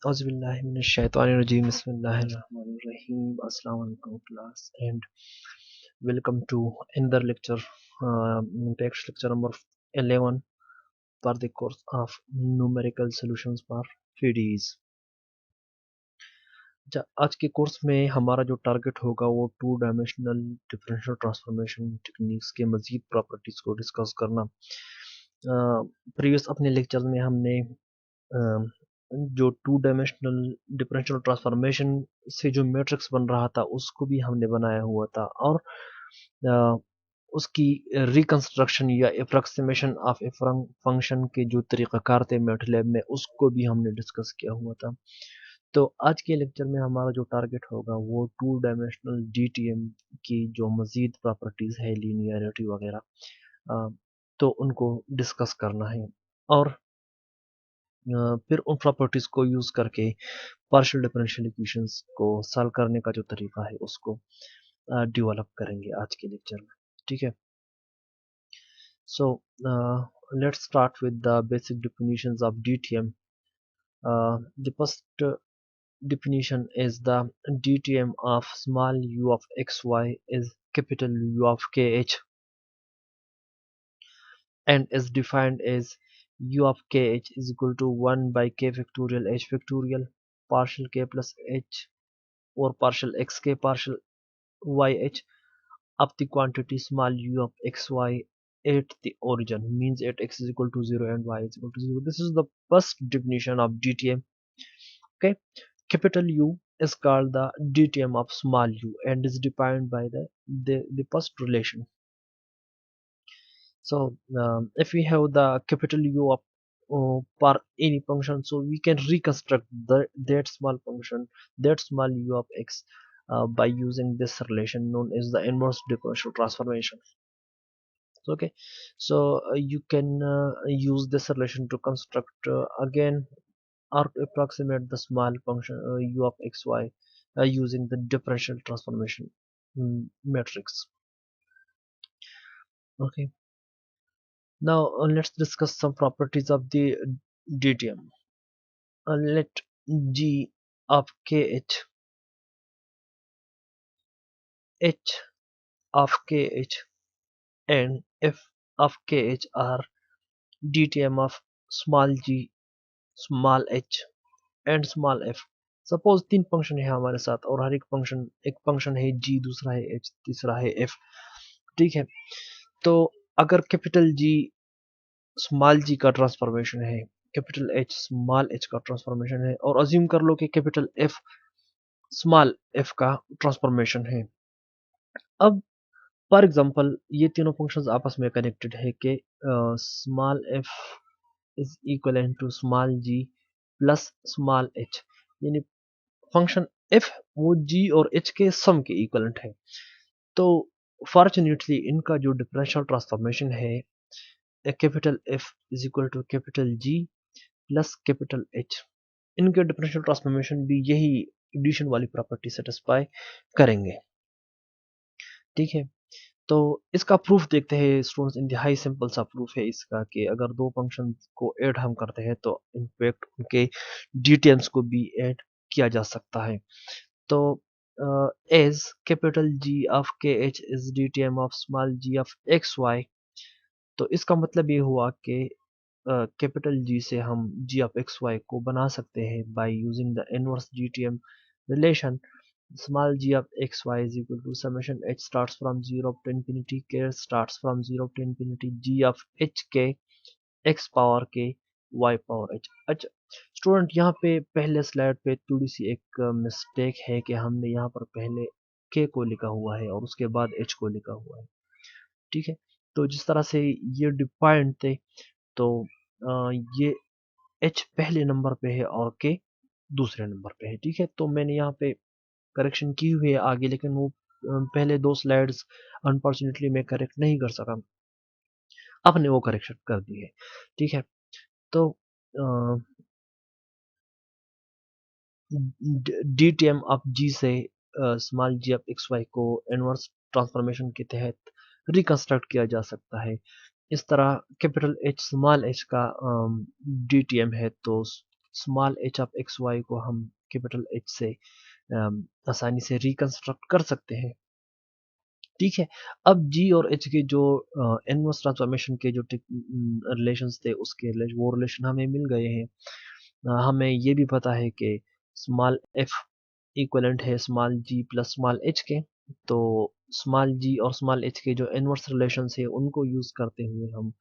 Auzubillahiminash-shaytanir-rajeem. Bismillahir-rahmanir-rahim. Assalamu alaikum class and welcome to another lecture, text lecture number 11 for the course of numerical solutions for 3Ds. आज के course में हमारा जो target होगा वो two dimensional differential transformation techniques के मजीद properties को discuss करना। प्रीवियस अपने लेक्चर में हमने जो टू डायमेंशनल डिफरेंशियल ट्रांसफॉर्मेशन से जो मैट्रिक्स बन रहा था उसको भी हमने बनाया हुआ था और उसकी रिकंस्ट्रक्शन या अप्रॉक्सीमेशन ऑफ ए फंक्शन के जो तरीक़ाकार थे मैटलैब में उसको भी हमने डिस्कस किया हुआ था। तो आज के लेक्चर में हमारा जो टारगेट होगा वो टू डायमेंशनल डीटीएम की जो मज़ीद प्रॉपर्टीज़ है लीनियरिटी वगैरह तो उनको डिस्कस करना है और फिर उन प्रॉपर्टीज़ को यूज़ करके पार्शियल डिफरेंशियल इक्वेशंस को सॉल्व करने का जो तरीका है उसको डेवलप करेंगे आज के लेक्चर में। ठीक है, so let's start with the basic definitions of DTM. The first definition is the DTM of small u of xy is capital U of kh and is defined as u of kh is equal to 1 by k factorial h factorial partial k plus h or partial xk partial yh of the quantity small u of xy at the origin, means at x is equal to 0 and y is equal to 0. This is the first definition of DTM. Okay, capital U is called the DTM of small u and is defined by the first relation. So if we have the capital U of for any function, so we can reconstruct that small function, that small u of x by using this relation known as the inverse differential transformation. Okay, so you can use this relation to construct again or approximate the small function u of xy using the differential transformation matrix. Okay, now let's discuss some properties of the DTM. Let g of kh, h of kh and f of kh are DTM of small g, small h and small F. Suppose तीन function है हमारे साथ और हर एक function है जी, दूसरा है H, तीसरा है एफ। ठीक है, तो अगर कैपिटल जी स्मॉल जी का ट्रांसफॉर्मेशन है, कैपिटल एच स्मॉल एच का ट्रांसफॉर्मेशन है और अज्यूम कर लो कि कैपिटल एफ स्मॉल एफ का ट्रांसफॉर्मेशन है। अब फॉर एग्जांपल ये तीनों फंक्शंस आपस में कनेक्टेड है कि small F is equal to small G plus small H, यानी फंक्शन एफ वो जी और एच के सम के इक्वलेंट है। तो फॉर्चुनेटली इनका जो डिफरेंशियल ट्रांसफॉर्मेशन है capital F is equal to capital G plus capital H, इनके डिफरेंशियल ट्रांसफॉर्मेशन भी यही एडिशन वाली प्रॉपर्टी सेटिस्फाई करेंगे। ठीक है, तो इसका प्रूफ देखते हैं स्टूडेंट्स। इंतहाई सिंपल सा प्रूफ है इसका कि अगर दो फंक्शन को ऐड हम करते हैं तो इनफैक्ट उनके डिटेल्स को भी ऐड किया जा सकता है। तो as capital G of KH is DTM of small g of XY, तो इसका मतलब ये हुआ कि कैपिटल G से हम G of XY को बना सकते हैं by using the inverse DTM relation. Small g of xy is equal to summation h starts from 0 to infinity k starts from 0 to infinity g of h k x power k y power h। अच्छा student, यहाँ पे पहले slide पे थोड़ी सी एक mistake है कि हमने यहाँ पर पहले k को लिखा हुआ है और उसके बाद h को लिखा हुआ है। ठीक है, तो जिस तरह से ये डिफाइंड थे तो ये h पहले नंबर पे है और k दूसरे नंबर पे है। ठीक है, तो मैंने यहाँ पे करेक्शन की हुई है आगे, लेकिन वो पहले दो स्लाइड्स अनफॉर्चुनेटली मैं करेक्ट नहीं कर सका, आपने वो करेक्शन कर दी है। ठीक है, तो DTM ऑफ जी से small G of X Y को इनवर्स ट्रांसफॉर्मेशन के तहत रिकंस्ट्रक्ट किया जा सकता है। इस तरह कैपिटल एच स्मॉल एच का DTM है तो small H of X Y को हम कैपिटल एच से आसानी से रिकंस्ट्रक्ट कर सकते हैं। ठीक है, अब जी और एच के जो इनवर्स ट्रांसफॉर्मेशन के जो रिलेशंस थे उसके वो रिलेशन हमें मिल गए हैं। हमें ये भी पता है कि स्मॉल एफ इक्वलेंट है small G plus small H के। तो स्मॉल जी और स्मॉल एच के जो इनवर्स रिलेशंस है उनको यूज करते हुए हम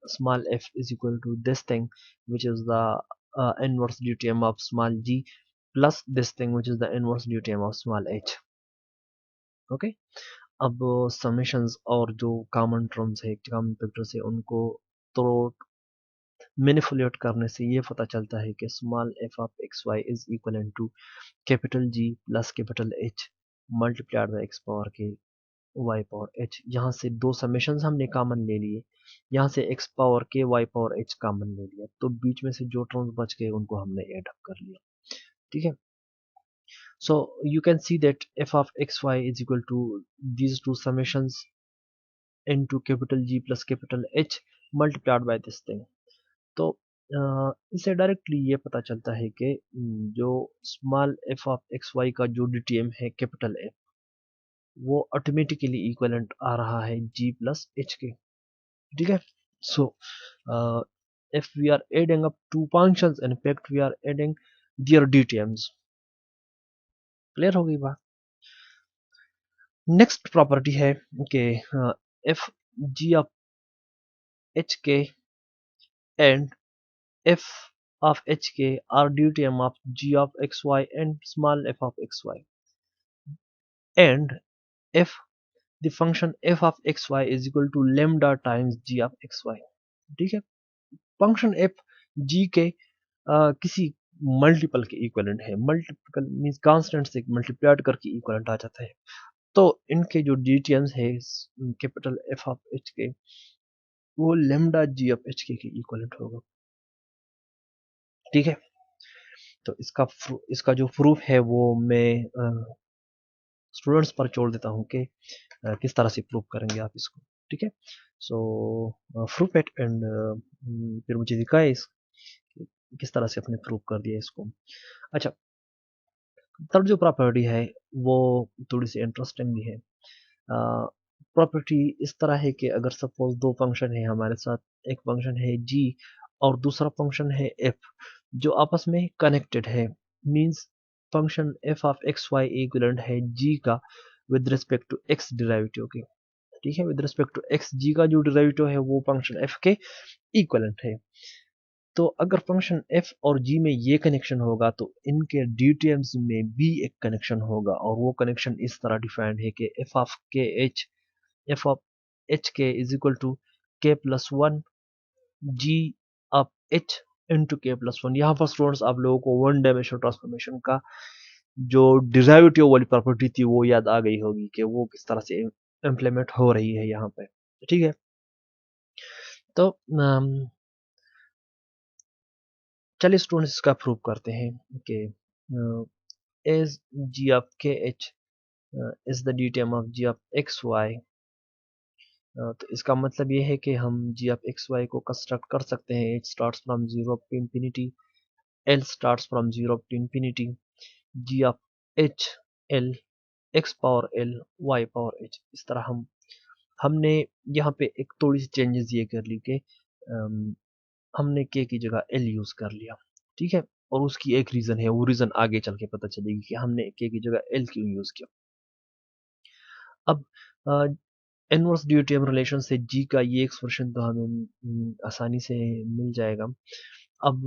small F is equal to this thing which is the inverse deuterium of small G plus this thing which is the inverse deuterium of small H. Okay, अब summations और जो common terms है common factors है उनको तो manipulate करने से ये पता चलता है कि small F of X Y is equal to capital G plus capital H multiplied by X power के वाई पावर एच। यहाँ से दो समेशंस हमने कॉमन ले लिए, यहाँ से एक्स पावर के वाई पावर एच कॉमन ले लिया, तो बीच में से जो टर्म्स बच गए उनको हमने एड अप कर लिया। ठीक है, so you can see that f of xy is equal to these two summations into capital G plus capital H multiplied by this thing। तो इससे डायरेक्टली ये पता चलता है कि जो small F of X Y का जो डीटीएम है कैपिटल एफ वो ऑटोमेटिकली इक्वलेंट आ रहा है जी प्लस एच के। ठीक है, so if we are adding up two functions in fact we are adding their dtms। Clear हो गई बात। नेक्स्ट प्रॉपर्टी है कि एफ जी ऑफ एच के and f of hk are deuterium of g of xy and small f of xy, and if the function f of xy is equal to lambda times g of xy। ठीक है, function f g के किसी multiple के equivalent है, multiple means constant से multiplied करके equivalent आ जाता है, तो इनके जो ड्यूटेरियम्स है कैपिटल f ऑफ h के वो lambda g of h के इक्वलेंट होगा। ठीक है, तो इसका जो प्रूफ है वो मैं स्टूडेंट्स पर छोड़ देता हूँ कि किस तरह से प्रूव करेंगे आप इसको। ठीक है, सो प्रूफ इट एंड फिर मुझे दिखाए इस किस तरह से आपने प्रूव कर दिया इसको। अच्छा, थर्ड जो प्रॉपर्टी है वो थोड़ी सी इंटरेस्टिंग भी है। प्रॉपर्टी इस तरह है कि अगर सपोज दो फंक्शन है हमारे साथ, एक फंक्शन है जी और दूसरा फंक्शन है एफ जो आपस में कनेक्टेड है, means function F of X Y equivalent है जी का with respect to X derivative के। ठीक है, with respect to X G का जो डिराइवेटिव है वो फंक्शन एफ के इक्विवेलेंट है। तो अगर फंक्शन एफ और जी में ये कनेक्शन होगा तो इनके ड्यूटेरियम्स में भी एक कनेक्शन होगा, और वो कनेक्शन इस तरह डिफाइंड है कि F of K H is equal to K plus one G of H into K plus one. यहाँ पर स्टूडेंट्स आप लोगों को वन डायमेंशनल ट्रांसफॉर्मेशन का जो डिराइवेटिव वाली प्रॉपर्टी थी वो याद आ गई होगी कि वो किस तरह से इम्प्लीमेंट हो रही है यहाँ पे। ठीक है, तो चलिए स्टूडेंट्स इसका प्रूव करते हैं कि as G of K H is the deuterium of G of X Y. तो इसका मतलब ये है कि हम जी ऑफ एक्स वाई को कंस्ट्रक्ट कर सकते हैं। H starts from zero to infinity, L starts from zero to infinity, G of H L X power L Y power H. इस तरह हमने यहाँ पे एक थोड़ी सी चेंजेस ये कर ली कि हमने के की जगह एल यूज कर लिया। ठीक है, और उसकी एक रीजन है, वो रीजन आगे चल के पता चलेगी कि हमने के की जगह एल क्यों यूज किया। अब इनवर्स ड्यूटेरियम रिलेशन से जी का ये एक्सप्रेशन तो हमें आसानी से मिल जाएगा। अब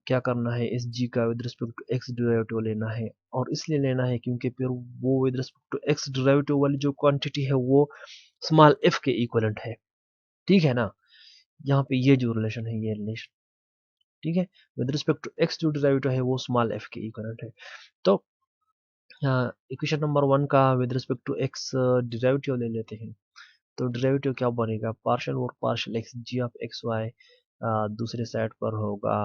क्या करना है, इस जी का with respect to X derivative लेना है, और इसलिए लेना है क्योंकि फिर वो with respect to X derivative वाली जो क्वांटिटी है वो स्मॉल एफ के इक्वलेंट है। ठीक है ना, यहाँ पे ये जो रिलेशन है ये रिलेशन, ठीक है, विद रिस्पेक्ट टू एक्स जो डेरिवेटिव है वो स्मॉल एफ के इक्वलेंट है। तो इक्वेशन नंबर वन का with respect to X derivative ले लेते हैं। तो डेरिवेटिव क्या बनेगा, पार्शियल और partial X G of X Y दूसरे साइड पर होगा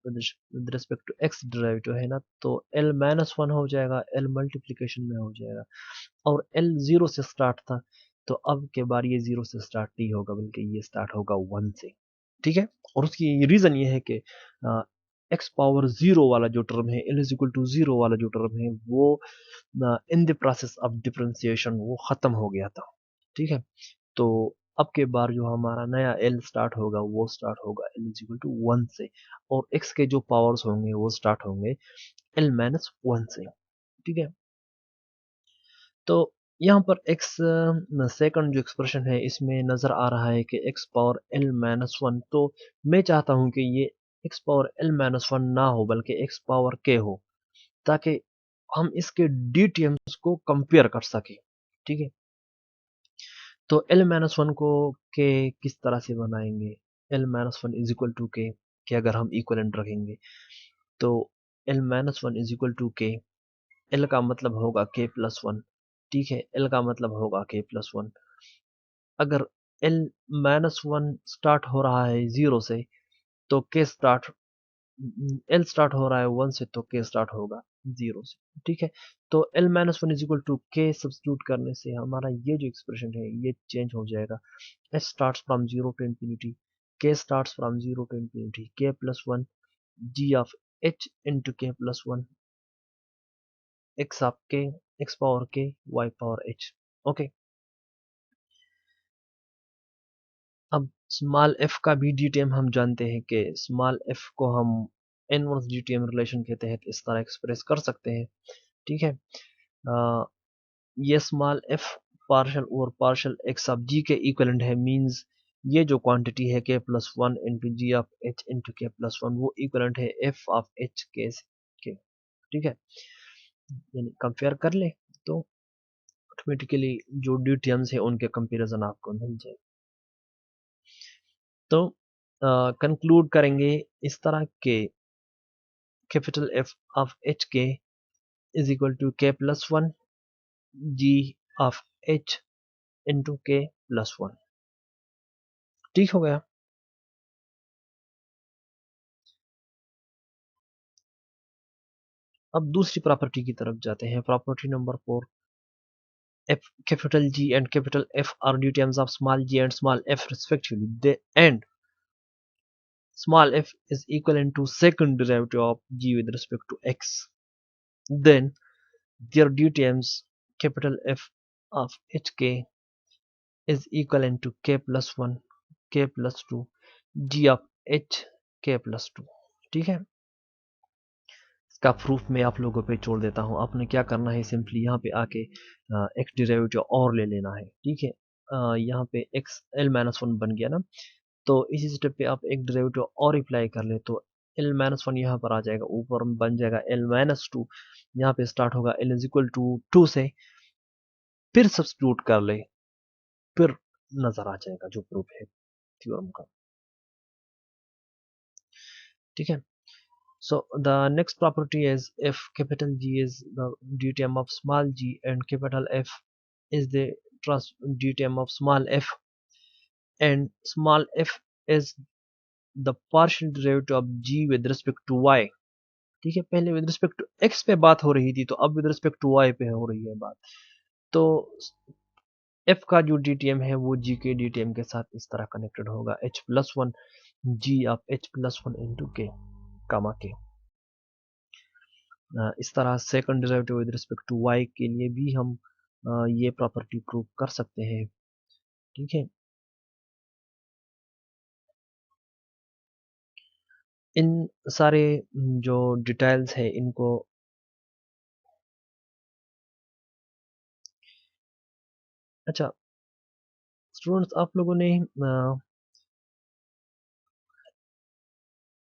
with respect to X derivative है ना, तो एल माइनस वन हो जाएगा, एल मल्टीप्लीकेशन में हो जाएगा, और एल जीरो से स्टार्ट था तो अब के बार ये जीरो से स्टार्ट नहीं होगा बल्कि ये स्टार्ट होगा वन से। ठीक है, और उसकी रीजन ये है कि एक्स पावर जीरो वाला जो टर्म है, L is equal to zero वाला जो टर्म है, वो in the process of differentiation वो खत्म हो गया था। ठीक है, तो अब के बार जो हमारा नया एल स्टार्ट होगा वो स्टार्ट होगा L is equal to one से, और एक्स के जो पावर्स होंगे वो स्टार्ट होंगे एल माइनस वन से। ठीक है, तो यहाँ पर एक्स सेकंड जो एक्सप्रेशन है इसमें नजर आ रहा है कि x power L minus one, तो मैं चाहता हूँ कि ये x power L minus one ना हो बल्कि एक्स पावर के हो, ताकि हम इसके डीटीएम्स को कंपेयर कर सके। ठीक है, तो एल माइनस वन को के किस तरह से बनाएंगे, L minus one is equal to K अगर हम इक्वलेंट रखेंगे तो L minus one is equal to K, L का मतलब होगा के प्लस वन। ठीक है, एल का मतलब होगा के प्लस वन। अगर एल माइनस वन स्टार्ट हो रहा है जीरो से तो के स्टार्ट, एल स्टार्ट हो रहा है वन से तो के स्टार्ट होगा जीरो से। ठीक है, तो L minus one is equal to K substitute करने से हमारा ये जो एक्सप्रेशन है ये चेंज हो जाएगा। H start from zero to infinity, K start from zero to infinity, K plus one G of H into K plus one, X of K, X power के, वाई पावर एच। ओके, अब small F का भी DTM हम जानते हैं कि small F को हम इनवर्स डीटीएम रिलेशन के तहत इस तरह एक्सप्रेस कर सकते हैं। ठीक है, ये स्मॉल एफ पार्शल और पार्शल एक्स ऑफ जी के इक्वलेंट है, मींस ये जो क्वांटिटी है K plus one into G of H into K plus one वो इक्वलेंट है एफ ऑफ एच के। ठीक है, यानी कंपेयर कर ले तो ऑटोमेटिकली जो डीटीएम्स है उनके कंपैरिजन आपको मिल जाए। तो कंक्लूड करेंगे इस तरह के capital F of H K is equal to K plus one G of H into K plus one. ठीक हो गया। अब दूसरी प्रॉपर्टी की तरफ जाते हैं, property number four. F capital G and capital F are derivations of small g and small f respectively. And small f is equivalent to second derivative of g with respect to x. Then their derivations capital F of hk is equivalent to k plus 1, k plus 2, g of h k plus 2। ठीक है, इसका proof मैं आप लोगों पे छोड़ देता हूँ। आपने क्या करना है, सिंपली यहाँ पे आके एक डेरिवेटिव और ले लेना है। ठीक है, यहाँ पे एक्स एल माइनस वन बन गया ना, तो इसी स्टेप पे आप एक डेरिवेटिव और अप्लाई कर ले तो एल माइनस वन यहाँ पर आ जाएगा, ऊपर बन जाएगा एल माइनस टू, यहाँ पे स्टार्ट होगा L is equal to two से, फिर सब्स्टिट्यूट कर ले, फिर नजर आ जाएगा जो प्रूफ है थ्योरम का। ठीक है, so the next property is if capital G is the DTM of small g and capital F is the DTM of small f, and small f is the partial derivative of g with respect to y। ठीक है, पहले with respect to x पे बात हो रही थी, तो अब विद रिस्पेक्ट टू y पे हो रही है बात। तो f का जो dtm है वो g के dtm के साथ इस तरह कनेक्टेड होगा, h plus one G of h plus one into K comma K. इस तरह second derivative with respect to y के लिए भी हम ये प्रॉपर्टी प्रूव कर सकते हैं। ठीक है, इन सारे जो डिटेल्स है इनको अच्छा स्टूडेंट्स आप लोगों ने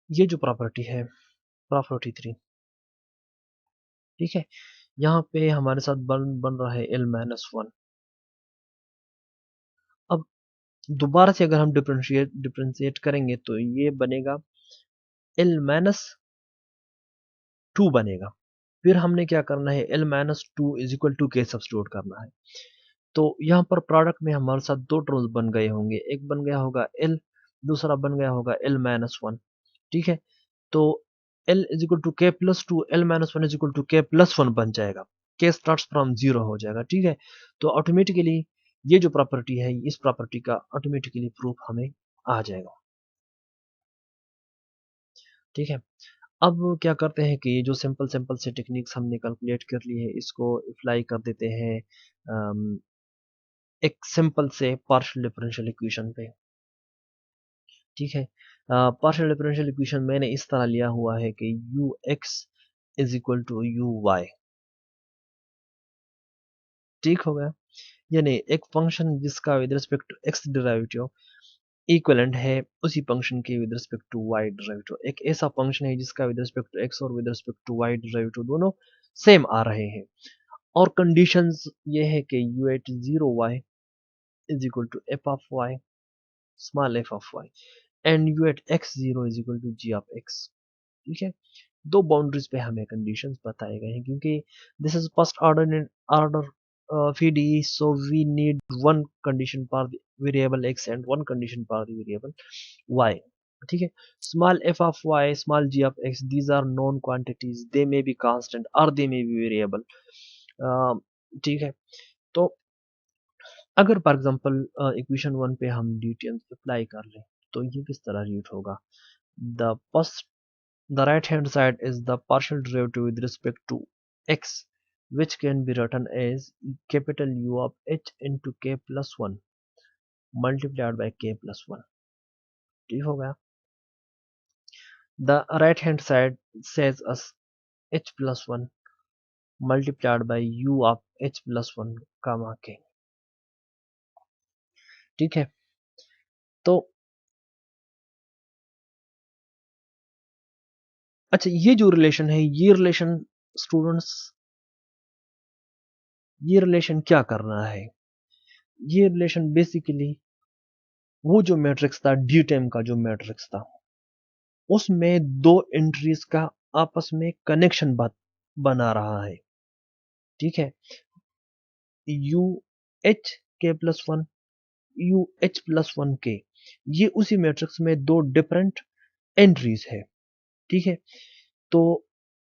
ये जो प्रॉपर्टी है प्रॉपर्टी थ्री, ठीक है, यहाँ पे हमारे साथ बन रहा है एल माइनस वन। अब दोबारा से अगर हम डिफ्रेंशिएट करेंगे तो ये बनेगा एल माइनस टू बनेगा। फिर हमने क्या करना है, L minus two is equal to K substitute करना है। तो यहाँ पर प्रोडक्ट में हमारे साथ दो टर्म्स बन गए होंगे, एक बन गया होगा एल, दूसरा बन गया होगा एल माइनस वन। ठीक है, तो L is equal to K plus two, L minus one is equal to K plus one बन जाएगा, के स्टार्ट फ्रॉम जीरो हो जाएगा। ठीक है, तो ऑटोमेटिकली ये जो प्रॉपर्टी है इस प्रॉपर्टी का ऑटोमेटिकली प्रूफ हमें आ जाएगा। ठीक है, अब क्या करते हैं कि ये जो सिंपल सिंपल से टेक्निक्स हमने कैलकुलेट कर ली है, इसको अप्लाई कर देते हैं एक सिंपल से पार्शियल डिफरेंशियल इक्वेशन पे। ठीक है, पार्शियल डिफरेंशियल इक्वेशन मैंने इस तरह लिया हुआ है कि U X is equal to U Y. ठीक हो गया, यानी एक फंक्शन जिसका with respect to X derivative equivalent है उसी फंक्शन के with respect to Y derivative. एक ऐसा फंक्शन है जिसका विद रिस्पेक्ट टू एक्स और with respect to Y derivative दोनों सेम आ रहे हैं, और कंडीशंस ये है कि U at zero Y is equal to F of Y, small F of Y, and U at X zero is equal to G of X. ठीक है, दो बाउंड्रीज पे हमें कंडीशंस बताए गए हैं, क्योंकि this is first order PDE, so we need one condition for the variable x and one condition for the variable y. ठीक है, small f of y, small g of x, these are known quantities, they may be constant or they may be variable. ठीक है, तो अगर for example equation one पे हम DTM apply कर लें तो ये किस तरह रीड होगा। The first The right hand side is the partial derivative with respect to x, which can be written as capital U of h into k plus 1 multiplied by k plus 1। ठीक हो गया। The right hand side says us h plus 1 multiplied by U of h plus 1 comma k। ठीक है, तो अच्छा, ये जो relation है, ये रिलेशन स्टूडेंट्स, ये रिलेशन क्या कर रहा है। ये रिलेशन बेसिकली वो जो मैट्रिक्स था, DTM का जो मैट्रिक्स था, उसमें दो एंट्रीज का आपस में कनेक्शन बना रहा है। ठीक है, यू एच के plus one, U H plus one के, ये उसी मैट्रिक्स में दो डिफरेंट एंट्रीज है। ठीक है, तो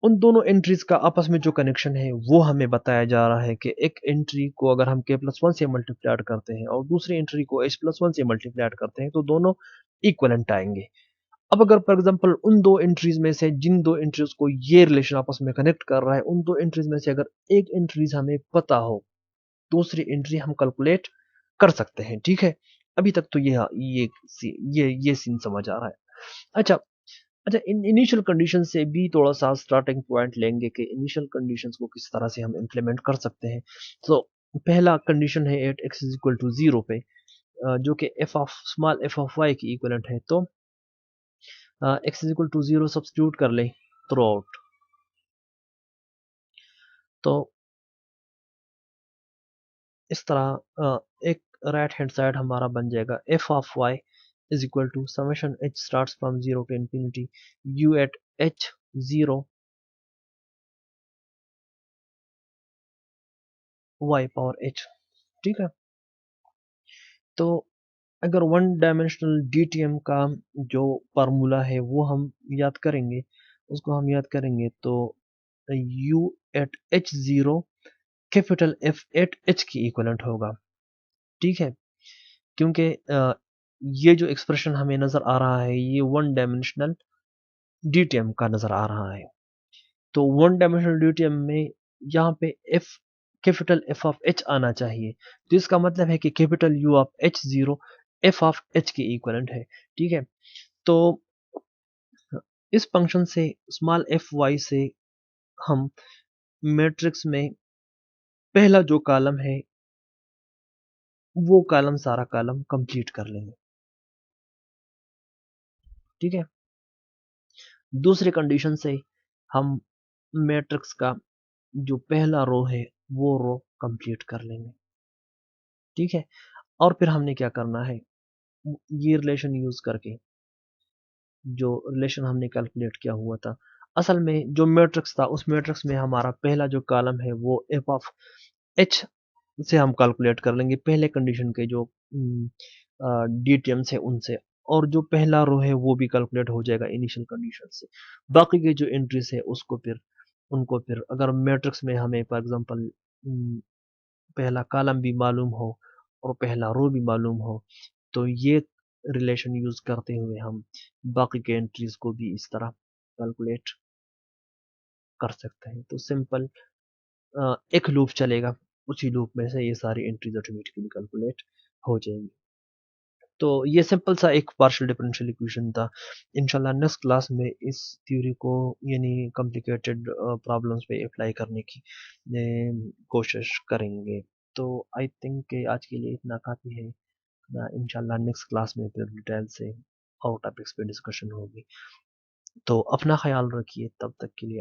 उन दोनों एंट्रीज का आपस में जो कनेक्शन है वो हमें बताया जा रहा है कि एक एंट्री को अगर हम के प्लस वन से मल्टीप्लाइड करते हैं और दूसरी एंट्री को एच प्लस वन से मल्टीप्लाइड करते हैं तो दोनों इक्वलेंट आएंगे। अब अगर फॉर एग्जांपल उन दो एंट्रीज में से जिन दो एंट्रीज को ये रिलेशन आपस में कनेक्ट कर रहा है, उन दो एंट्रीज में से अगर एक एंट्रीज हमें पता हो, दूसरी एंट्री हम कैलकुलेट कर सकते हैं। ठीक है, अभी तक तो ये सीन समझ आ रहा है। अच्छा, अच्छा, इन इनिशियल कंडीशन से भी थोड़ा सा स्टार्टिंग पॉइंट लेंगे कि इनिशियल कंडीशंस को किस तरह से हम इंप्लीमेंट कर सकते हैं। तो पहला कंडीशन है at X is equal to zero पे, जो कि F of small F of Y की इक्वलेंट है। तो X is equal to zero substitute कर ले थ्रू आउट, तो इस तरह एक राइट हैंड साइड हमारा बन जाएगा F of Y is equal to summation H start from zero to infinity U at H zero Y power H. ठीक है, तो अगर वन डायमेंशनल DTM का जो फार्मूला है वो हम याद करेंगे, उसको हम याद करेंगे तो u at H zero capital F at H की इक्वलेंट होगा। ठीक है, क्योंकि ये जो एक्सप्रेशन हमें नजर आ रहा है ये वन डायमेंशनल DTM का नजर आ रहा है। तो वन डायमेंशनल DTM में यहाँ पे F capital F of H आना चाहिए, तो इसका मतलब है कि capital you of H zero F of H के इक्वलेंट है। ठीक है, तो इस फंक्शन से स्मॉल एफ वाई से हम मैट्रिक्स में पहला जो कॉलम है वो कॉलम सारा कॉलम कंप्लीट कर लेंगे। ठीक है, दूसरे कंडीशन से हम मैट्रिक्स का जो पहला रो है वो रो कंप्लीट कर लेंगे। ठीक है, और फिर हमने क्या करना है, ये रिलेशन यूज करके जो रिलेशन हमने कैलकुलेट किया हुआ था, असल में जो मैट्रिक्स था उस मैट्रिक्स में हमारा पहला जो कॉलम है वो एफ ऑफ एच से हम कैलकुलेट कर लेंगे, पहले कंडीशन के जो DTM से उनसे, और जो पहला रो है वो भी कैलकुलेट हो जाएगा इनिशियल कंडीशन से। बाकी के जो एंट्रीज है उसको फिर उनको फिर अगर मैट्रिक्स में हमें फॉर एग्जांपल पहला कॉलम भी मालूम हो और पहला रो भी मालूम हो तो ये रिलेशन यूज करते हुए हम बाकी के एंट्रीज को भी इस तरह कैलकुलेट कर सकते हैं। तो सिंपल एक लूप चलेगा, उसी लूप में से ये सारी एंट्रीज ऑटोमेटिकली कैलकुलेट हो जाएंगी। तो ये सिंपल सा एक पार्शियल डिफरेंशियल इक्वेशन था। इंशाल्लाह नेक्स्ट क्लास में इस थ्योरी को यानी कॉम्प्लिकेटेड प्रॉब्लम्स पे अप्लाई करने की कोशिश करेंगे। तो आई थिंक कि आज के लिए इतना काफ़ी है। इंशाल्लाह नेक्स्ट क्लास में फिर डिटेल से और टॉपिक्स पे डिस्कशन होगी। तो अपना ख्याल रखिए, तब तक के लिए।